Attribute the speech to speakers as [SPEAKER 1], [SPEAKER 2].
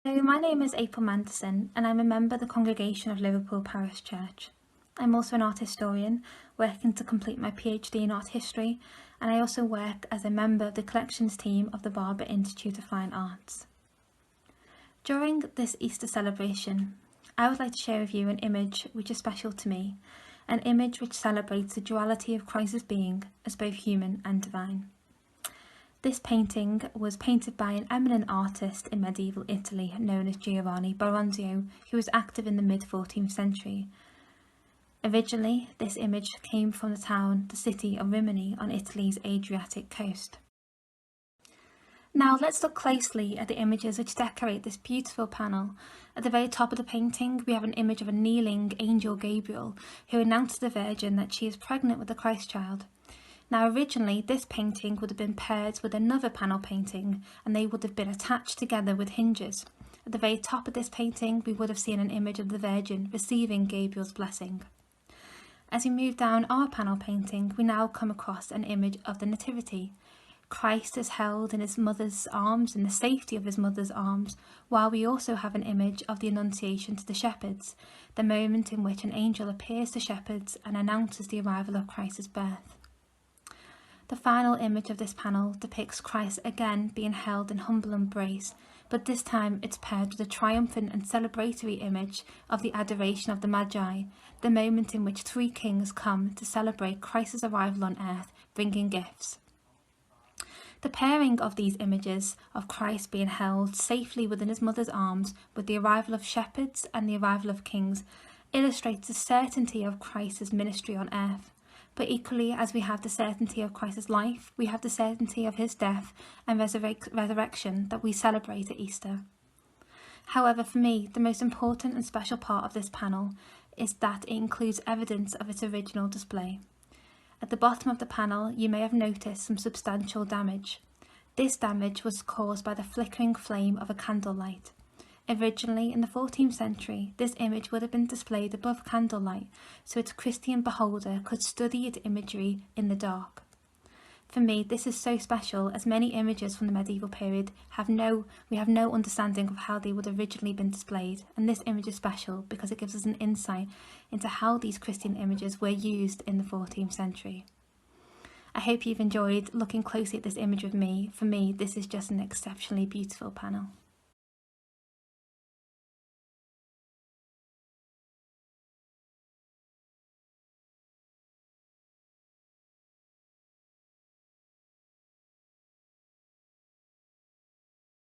[SPEAKER 1] So my name is April Manderson and I'm a member of the congregation of Liverpool Parish Church. I'm also an art historian working to complete my PhD in art history, and I also work as a member of the collections team of the Barber Institute of Fine Arts. During this Easter celebration, I would like to share with you an image which is special to me, an image which celebrates the duality of Christ's being as both human and divine. This painting was painted by an eminent artist in medieval Italy known as Giovanni Baronzio, who was active in the mid-14th century. Originally, this image came from the city of Rimini on Italy's Adriatic coast. Now let's look closely at the images which decorate this beautiful panel. At the very top of the painting, we have an image of a kneeling angel Gabriel who announced to the Virgin that she is pregnant with the Christ child. Now originally this painting would have been paired with another panel painting, and they would have been attached together with hinges. At the very top of this painting we would have seen an image of the Virgin receiving Gabriel's blessing. As we move down our panel painting, we now come across an image of the Nativity. Christ is held in his mother's arms, in the safety of his mother's arms, while we also have an image of the Annunciation to the shepherds, the moment in which an angel appears to shepherds and announces the arrival of Christ's birth. The final image of this panel depicts Christ again being held in humble embrace, but this time it's paired with a triumphant and celebratory image of the adoration of the Magi, the moment in which three kings come to celebrate Christ's arrival on earth, bringing gifts. The pairing of these images of Christ being held safely within his mother's arms with the arrival of shepherds and the arrival of kings illustrates the certainty of Christ's ministry on earth. But equally, as we have the certainty of Christ's life, we have the certainty of his death and resurrection that we celebrate at Easter. However, for me, the most important and special part of this panel is that it includes evidence of its original display. At the bottom of the panel, you may have noticed some substantial damage. This damage was caused by the flickering flame of a candlelight. Originally, in the 14th century, this image would have been displayed above candlelight so its Christian beholder could study its imagery in the dark. For me, this is so special, as many images from the medieval period we have no understanding of how they would have originally been displayed, and this image is special because it gives us an insight into how these Christian images were used in the 14th century. I hope you've enjoyed looking closely at this image with me. For me, this is just an exceptionally beautiful panel.